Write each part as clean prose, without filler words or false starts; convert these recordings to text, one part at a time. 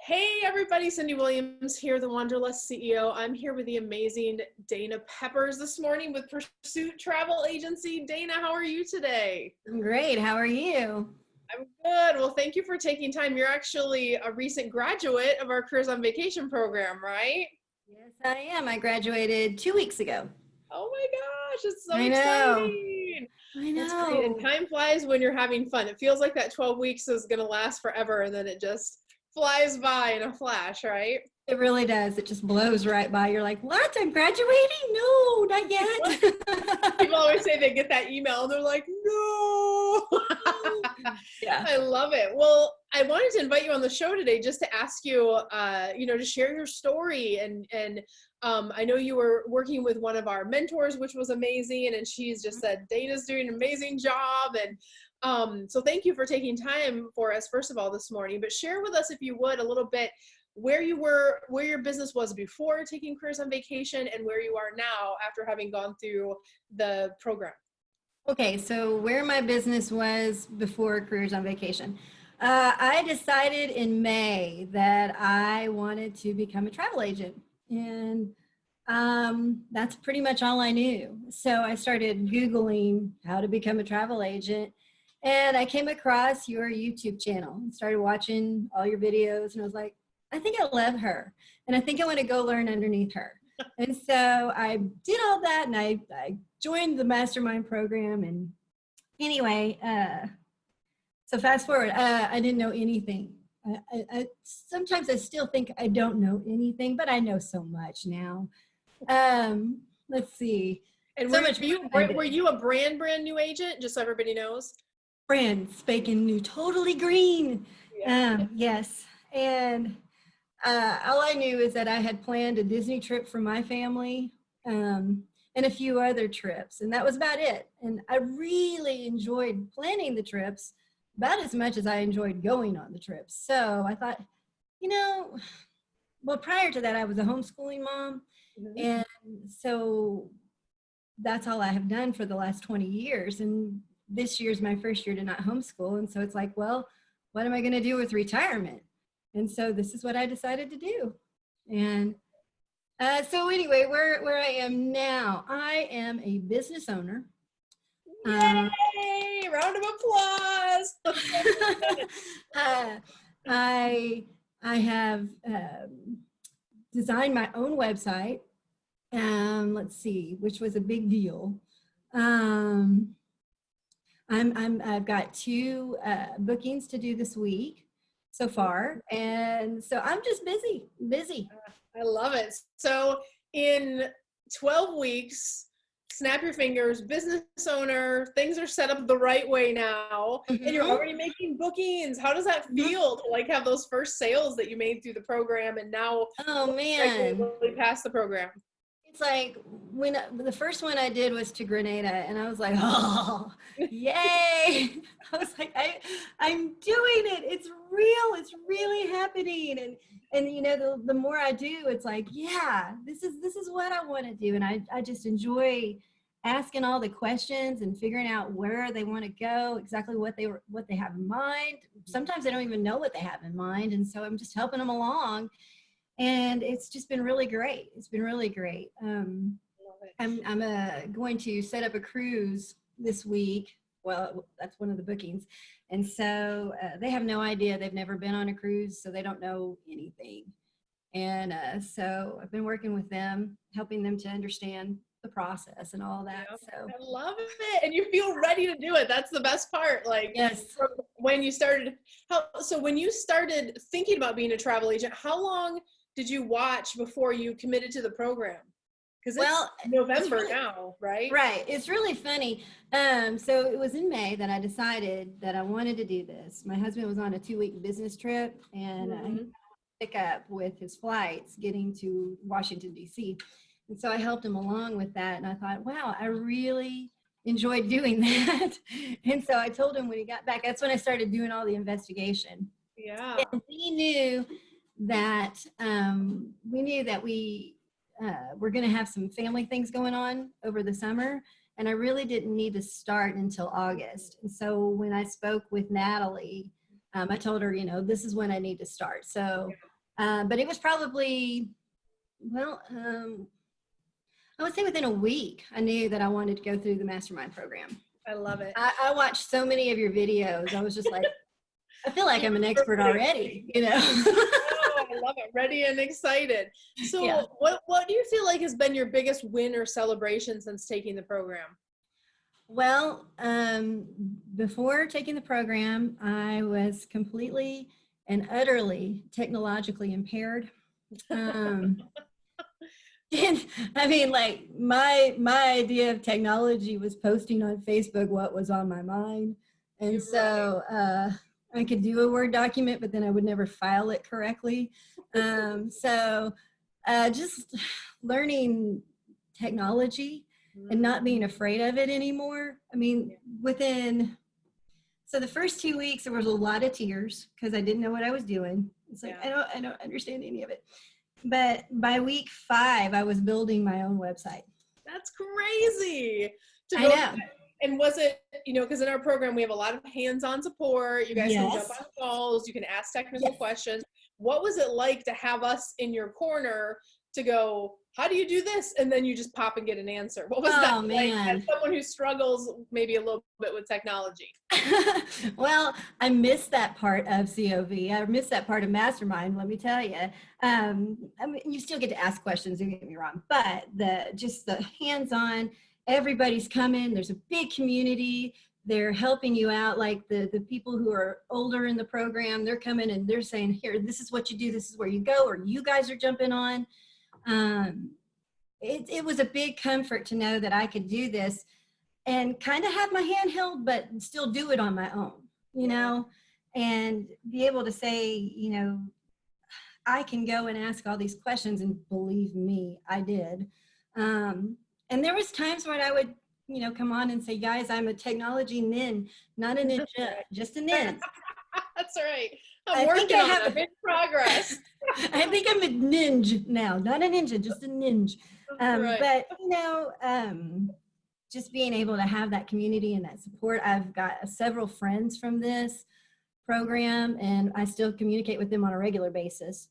Hey everybody, Cyndi Williams here, the Wanderlust CEO. I'm here with the amazing Dana Peppers this morning with Pursuit Travel Agency. Dana, how are you today? I'm great. How are you? I'm good. Well, thank you for taking time. You're actually a recent graduate of our Careers on Vacation program, right? Yes, I am. I graduated 2 weeks ago. Oh my gosh, it's so I know. exciting. I That's great. And know. time flies when you're having fun. It feels like that 12 weeks is going to last forever and then it just flies by in a flash, right? It really does. It just blows right by. You're like, what? I'm graduating? No, not yet. People always say they get that email and they're like, no. Yeah. I love it. Well, I wanted to invite you on the show today just to ask you, to share your story. And I know you were working with one of our mentors, which was amazing. And she's just said, Dana's doing an amazing job. And so thank you for taking time for us, first of all, this morning. But share with us, if you would, a little bit where you were, where your business was before taking Careers on Vacation and where you are now after having gone through the program. Okay, so where my business was before Careers on Vacation. I decided in May that I wanted to become a travel agent. And that's pretty much all I knew. So I started Googling how to become a travel agent. And I came across your YouTube channel and started watching all your videos. And I was like, I think I love her. And I think I want to go learn underneath her. And so I did all that and I joined the mastermind program. And anyway, so fast forward, I didn't know anything. Sometimes I still think I don't know anything, but I know so much now. Let's see. And So were you a brand new agent, just so everybody knows? Brand spanking new, totally green. Yeah. Yes. And all I knew is that I had planned a Disney trip for my family and a few other trips. And that was about it. And I really enjoyed planning the trips about as much as I enjoyed going on the trips. So I thought, well, prior to that, I was a homeschooling mom. Mm-hmm. And so that's all I have done for the last 20 years. And this year's my first year to not homeschool. And so it's like, well, what am I going to do with retirement? And so this is what I decided to do. And so anyway, where I am now, I am a business owner. Yay! Round of applause. I have designed my own website. Let's see, which was a big deal. I've got 2 bookings to do this week so far, and so I'm just busy. I love it. So in 12 weeks, snap your fingers, business owner, things are set up the right way now, mm-hmm. and you're already making bookings. How does that feel to like have those first sales that you made through the program and now really pass the program? It's like when the first one I did was to Grenada, and I was like, oh, yay. I was like, I'm doing it. It's real. It's really happening. And the more I do, it's like, yeah, this is what I want to do. And I just enjoy asking all the questions and figuring out where they want to go, exactly what they have in mind. Sometimes they don't even know what they have in mind. And so I'm just helping them along. And it's just been really great. It's been really great. I'm going to set up a cruise this week. Well, that's one of the bookings. And so they have no idea. They've never been on a cruise, so they don't know anything. And so I've been working with them, helping them to understand the process and all that. So I love it. And you feel ready to do it. That's the best part. Like, yes. When you started thinking about being a travel agent, how long did you watch before you committed to the program? Because it's November now, right? Right. It's really funny. So it was in May that I decided that I wanted to do this. My husband was on a 2-week business trip, and he pick up with his flights getting to Washington, D.C. And so I helped him along with that. And I thought, wow, I really enjoyed doing that. And so I told him when he got back, that's when I started doing all the investigation. Yeah. And we knew that we were going to have some family things going on over the summer, and I really didn't need to start until August. And so when I spoke with Natalie, I told her, this is when I need to start. So But it was probably, well, I would say within a week, I knew that I wanted to go through the mastermind program. I love it. I watched so many of your videos. I was just like, I feel like I'm an expert already, you know? Oh, I love it. Ready and excited. So Yeah. what do you feel like has been your biggest win or celebration since taking the program? Well, before taking the program, I was completely and utterly technologically impaired. And I mean, like my idea of technology was posting on Facebook what was on my mind. And so I could do a Word document, but then I would never file it correctly. So just learning technology and not being afraid of it anymore. I mean, so the first 2 weeks, there was a lot of tears because I didn't know what I was doing. It's like, I don't understand any of it. But by week 5, I was building my own website. That's crazy. I know. And was it, because in our program, we have a lot of hands-on support. You guys can jump on calls. You can ask technical questions. What was it like to have us in your corner to go, how do you do this? And then you just pop and get an answer. What was that like as someone who struggles maybe a little bit with technology? Well, I miss that part of COV. I miss that part of Mastermind, let me tell you. I mean, you still get to ask questions, don't get me wrong, but just the hands-on, everybody's coming. There's a big community. They're helping you out. Like the people who are older in the program, they're coming and they're saying, here, this is what you do. This is where you go, or you guys are jumping on. It was a big comfort to know that I could do this and kind of have my hand held, but still do it on my own, you know, and be able to say, I can go and ask all these questions, and believe me, I did. And there was times when I would, come on and say, guys, I'm a technology nin, not a ninja, just a nin. That's right. I'm working on it. I'm in progress. I think I'm a ninja now, not a ninja, just a ninja. But, just being able to have that community and that support. I've got several friends from this program, and I still communicate with them on a regular basis,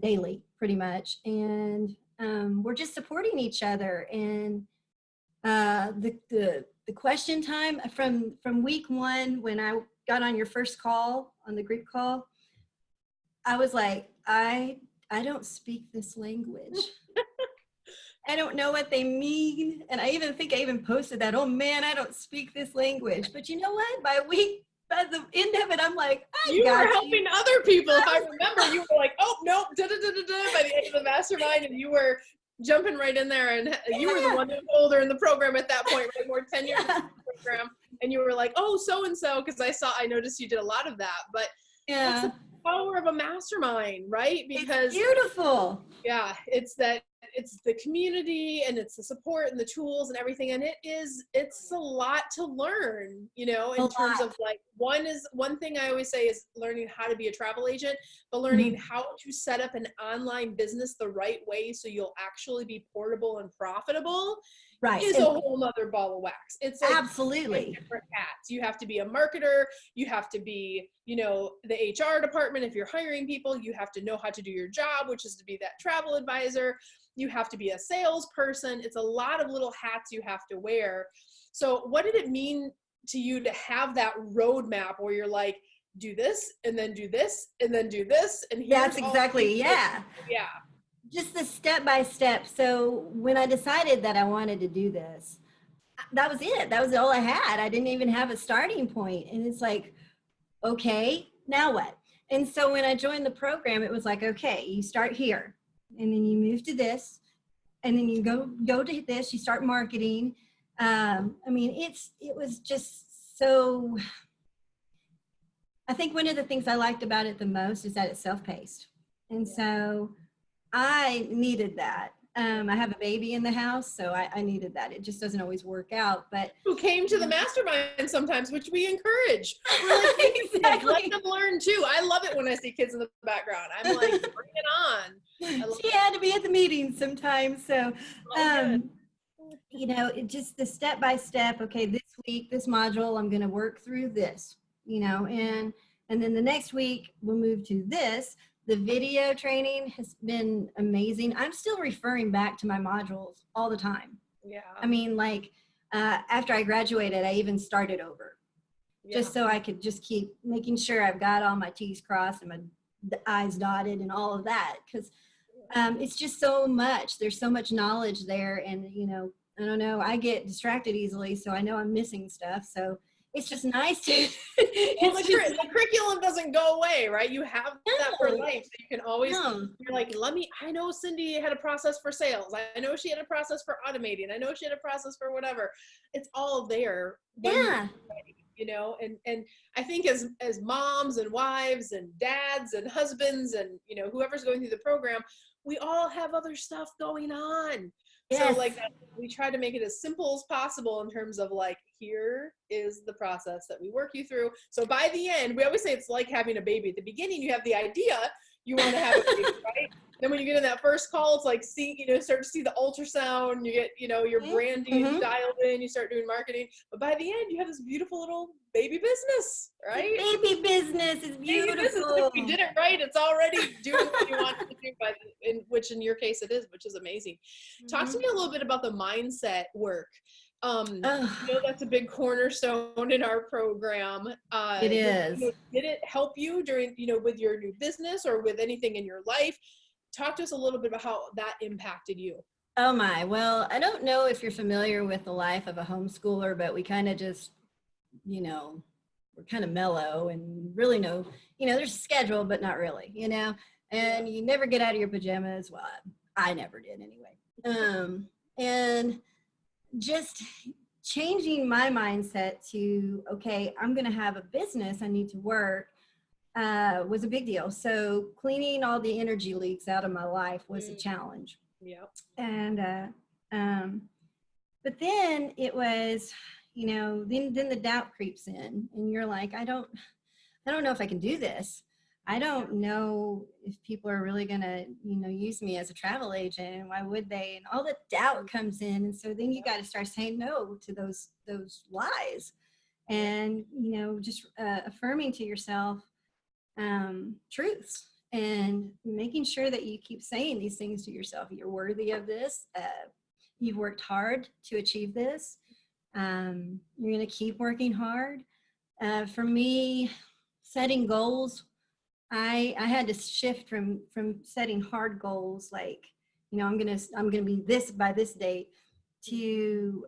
daily, pretty much. And we're just supporting each other. And the question time from week 1, when I got on your first call, on the group call, I was like, I don't speak this language. I don't know what they mean. And I think I even posted that, oh man, I don't speak this language. But you know what? By the end of it, I'm like, you were helping other people. If I remember, you were like, oh, nope, by the end of the mastermind, and you were jumping right in there, and you were the one that was older in the program at that point, right? More 10 years in the program. And you were like, oh, so-and-so, because I noticed you did a lot of that. But that's the power of a mastermind, right? Because it's beautiful. Yeah, it's the community, and it's the support and the tools and everything, and it's a lot to learn, in terms of like one thing I always say is learning how to be a travel agent, but learning how to set up an online business the right way so you'll actually be portable and profitable. Right. Is a whole nother ball of wax. It's like absolutely different hats. You have to be a marketer. You have to be, the HR department. If you're hiring people, you have to know how to do your job, which is to be that travel advisor. You have to be a salesperson. It's a lot of little hats you have to wear. So what did it mean to you to have that roadmap where you're like, do this and then do this and then do this? And that's exactly, yeah. Just the step by step. So when I decided that I wanted to do this, that was it. That was all I had. I didn't even have a starting point. And it's like, okay, now what? And so when I joined the program, it was like, okay, you start here, and then you move to this, and then you go to this, you start marketing. I mean, it was just so, I think one of the things I liked about it the most is that it's self-paced. And so I needed that. I have a baby in the house, so I needed that. It just doesn't always work out. But who came to the mastermind sometimes, which we encourage. We're like, exactly. Let them learn too. I love it when I see kids in the background. I'm like, bring it on. She had to be at the meeting sometimes. So, it just the step by step. Okay, this week, this module, I'm going to work through this. And then the next week we'll move to this. The video training has been amazing. I'm still referring back to my modules all the time. Yeah. I mean, like, after I graduated, I even started over just so I could just keep making sure I've got all my T's crossed and my I's dotted and all of that. Because it's just so much. There's so much knowledge there. And, you know, I don't know, I get distracted easily. So I know I'm missing stuff. So it's just nice to. Well, the curriculum doesn't go away, right? You have that for life. So you can always, you're like, I know Cyndi had a process for sales. I know she had a process for automating. I know she had a process for whatever. It's all there. Yeah. You know, and I think as moms and wives and dads and husbands and, you know, whoever's going through the program, we all have other stuff going on. Yes. So like we try to make it as simple as possible in terms of like, here is the process that we work you through. So by the end, we always say it's like having a baby. At the beginning, you have the idea you want to have a baby, right? Then when you get in that first call, it's like, start to see the ultrasound, you get, you know, your branding dialed in, you start doing marketing. But by the end, you have this beautiful little baby business, right? Baby business is beautiful. Baby business. If we did it right, it's already doing what you want it to do, which in your case it is, which is amazing. Talk to me a little bit about the mindset work. You know, that's a big cornerstone in our program. It is. Did it help you during, you know, with your new business or with anything in your life? Talk to us a little bit about how that impacted you. Oh my, well, I don't know if you're familiar with the life of a homeschooler, but we kind of just, you know, we're kind of mellow and really no, you know, there's a schedule, but not really, you know, and you never get out of your pajamas. Well, I never did anyway. And just changing my mindset to, okay, I'm going to have a business, I need to work, was a big deal. So cleaning all the energy leaks out of my life was a challenge. Yeah. And, but then it was, you know, then the doubt creeps in and you're like, I don't know if I can do this. I don't know if people are really going to, you know, use me as a travel agent. Why would they? And all the doubt comes in. And so then you got to start saying no to those lies and, you know, just affirming to yourself truths and making sure that you keep saying these things to yourself. You're worthy of this. You've worked hard to achieve this. You're going to keep working hard. For me, setting goals, I had to shift from setting hard goals like, you know, I'm gonna be this by this date to you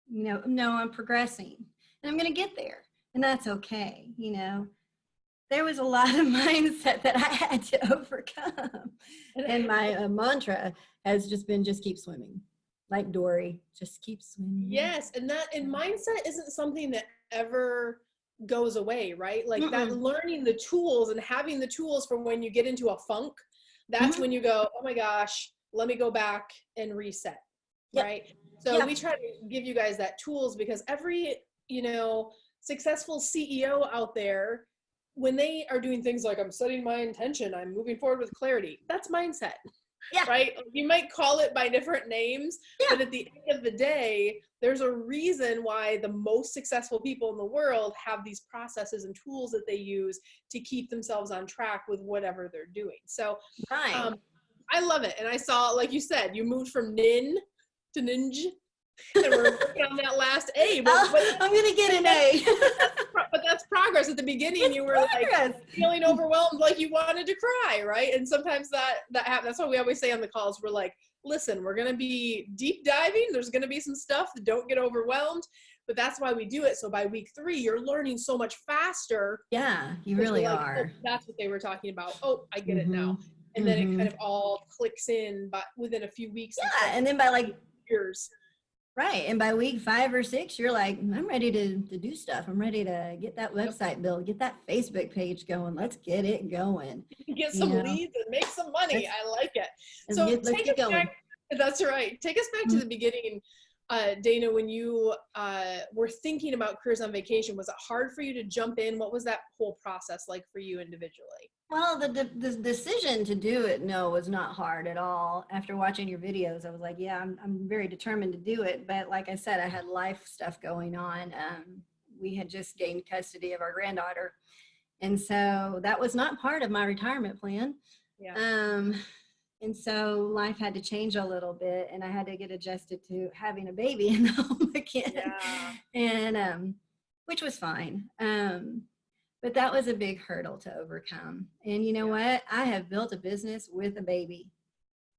know, no, I'm progressing and I'm gonna get there and that's okay. You know, there was a lot of mindset that I had to overcome, and my mantra has just been just keep swimming, like Dory, just keep swimming. Yes, and mindset isn't something that ever goes away, right? Like that learning the tools and having the tools for when you get into a funk, that's when you go, oh my gosh, let me go back and reset, right? So we try to give you guys that tools because every, you know, successful CEO out there, when they are doing things like I'm setting my intention, I'm moving forward with clarity, that's mindset. Yeah. Right? You might call it by different names, but at the end of the day, there's a reason why the most successful people in the world have these processes and tools that they use to keep themselves on track with whatever they're doing. So I love it. And I saw, like you said, you moved from nin to ninja. And we're working on that last A. But I'm going to get an A. But that's progress. At the beginning, you were like feeling overwhelmed, like you wanted to cry, right? And sometimes that happens. That's what we always say on the calls. We're like, listen, we're going to be deep diving. There's going to be some stuff that don't get overwhelmed. But that's why we do it. So by week 3, you're learning so much faster. Yeah, you really are. Oh, that's what they were talking about. Oh, I get it now. And then it kind of all clicks in, but within a few weeks. Yeah, and then by like years. Right. And by week 5 or 6, you're like, I'm ready to do stuff. I'm ready to get that website built, get that Facebook page going. Let's get it going. Get some leads and make some money. I like it. So let's get going. Back, that's right. Take us back to the beginning, Dana, when you were thinking about Careers on Vacation. Was it hard for you to jump in? What was that whole process like for you individually? Well, the decision to do it, no, was not hard at all. After watching your videos, I was like, yeah, I'm very determined to do it. But like I said, I had life stuff going on. We had just gained custody of our granddaughter. And so that was not part of my retirement plan. Yeah. And so life had to change a little bit, and I had to get adjusted to having a baby in the home again. Yeah. And which was fine. But that was a big hurdle to overcome. And you know what? I have built a business with a baby.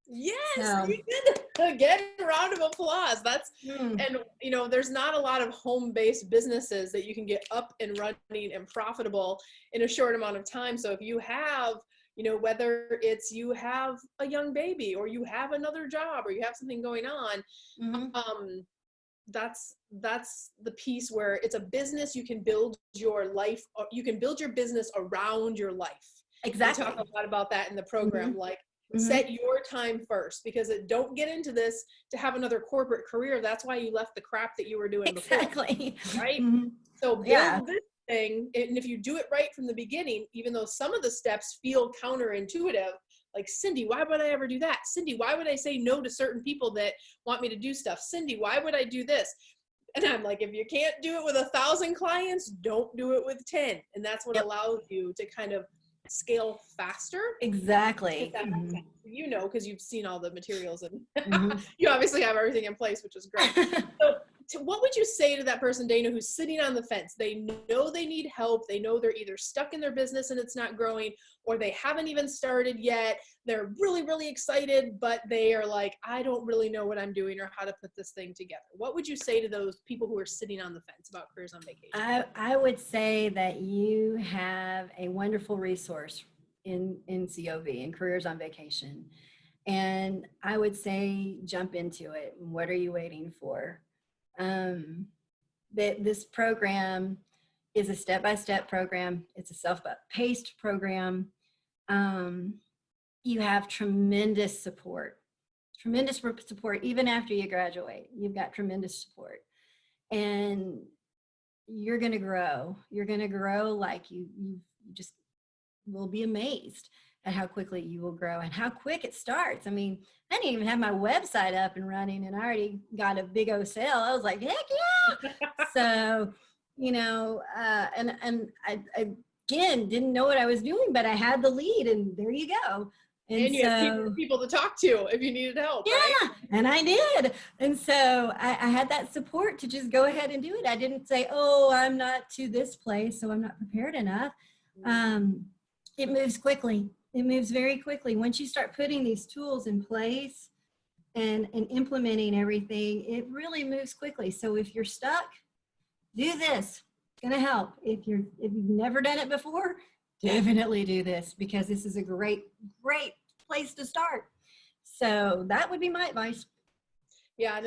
Yes, So, you did. Again, a round of applause. That's mm, and you know, there's not a lot of home-based businesses that you can get up and running and profitable in a short amount of time. So if you have, you know, whether it's you have a young baby or you have another job or you have something going on, mm-hmm. that's the piece where it's a business. You can build your life, you can build your business around your life. Exactly. We talk a lot about that in the program. Mm-hmm. Like, Mm-hmm. set your time first, because don't get into this to have another corporate career. That's why you left the crap that you were doing Exactly. before, right? Mm-hmm. So build this thing, and if you do it right from the beginning, even though some of the steps feel counterintuitive, like, Cyndi, why would I ever do that? Cyndi, why would I say no to certain people that want me to do stuff? Cyndi, why would I do this? And I'm like, if you can't do it with 1,000 clients, don't do it with 10. And that's what allows you to kind of scale faster. Exactly. Mm-hmm. You know, because you've seen all the materials and Mm-hmm. you obviously have everything in place, which is great. So what would you say to that person, Dana, who's sitting on the fence? They know they need help. They know they're either stuck in their business and it's not growing, or they haven't even started yet. They're really, really excited, but they are like, I don't really know what I'm doing or how to put this thing together. What would you say to those people who are sitting on the fence about careers on vacation? I would say that you have a wonderful resource in COV, in Careers on Vacation. And I would say jump into it. What are you waiting for? This program is a step-by-step program. It's a self-paced program. You have tremendous support, even after you graduate. You've got tremendous support, and you're going to grow. You're going to grow like you just will be amazed at how quickly you will grow and how quick it starts. I mean, I didn't even have my website up and running, and I already got a big O sale. I was like, heck yeah. So, you know, and I again, didn't know what I was doing, but I had the lead, and there you go. And you had people to talk to if you needed help. Yeah, right? And I did. And so I had that support to just go ahead and do it. I didn't say, oh, I'm not to this place, so I'm not prepared enough. It moves quickly. It moves very quickly. Once you start putting these tools in place and implementing everything, it really moves quickly. So if you're stuck, do this. It's going to help. If you've never done it before, definitely do this, because this is a great place to start. So that would be my advice. Yeah, and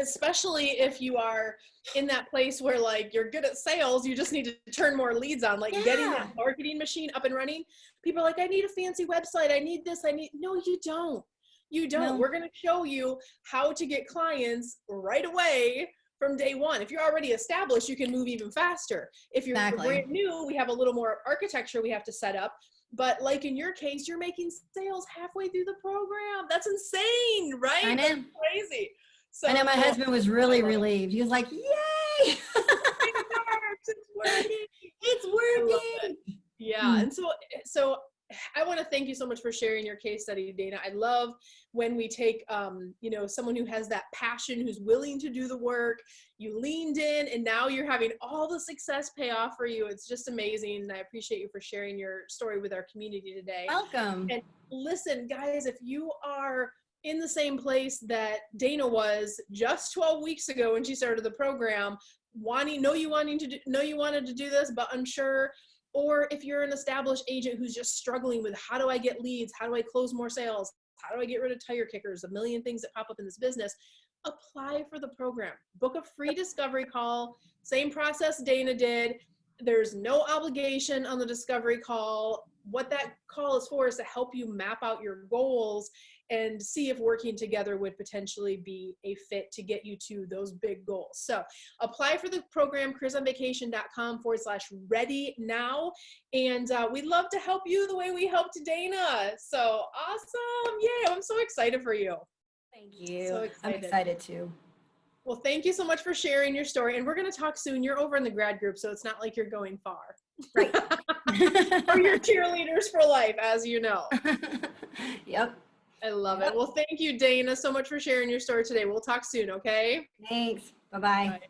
especially if you are in that place where, like, you're good at sales, you just need to turn more leads on, like getting that marketing machine up and running. People are like, I need a fancy website. I need this. No, you don't. You don't. No. We're going to show you how to get clients right away from day one. If you're already established, you can move even faster. If you're brand new, we have a little more architecture we have to set up. But like in your case, you're making sales halfway through the program. That's insane, right? I know. That's crazy. So, I know my husband was really relieved. He was like, yay! It's working. It's working. Yeah. And so I want to thank you so much for sharing your case study, Dana. I love when we take, you know, someone who has that passion, who's willing to do the work. You leaned in, and now you're having all the success pay off for you. It's just amazing. And I appreciate you for sharing your story with our community today. Welcome. And listen, guys, if you are in the same place that Dana was just 12 weeks ago when she started the program, know you wanted to do this, but unsure, or if you're an established agent who's just struggling with, how do I get leads? How do I close more sales? How do I get rid of tire kickers? A million things that pop up in this business. Apply for the program. Book a free discovery call. Same process Dana did. There's no obligation on the discovery call. What that call is for is to help you map out your goals and see if working together would potentially be a fit to get you to those big goals. So apply for the program, careersonvacation.com/ready now. And we'd love to help you the way we helped Dana. So awesome. Yay. I'm so excited for you. Thank you. So excited. I'm excited too. Well, thank you so much for sharing your story. And we're going to talk soon. You're over in the grad group, so it's not like you're going far. Right. Or your cheerleaders for life, as you know. Yep. I love it. Well, thank you, Dana, so much for sharing your story today. We'll talk soon, okay? Thanks. Bye-bye. Bye.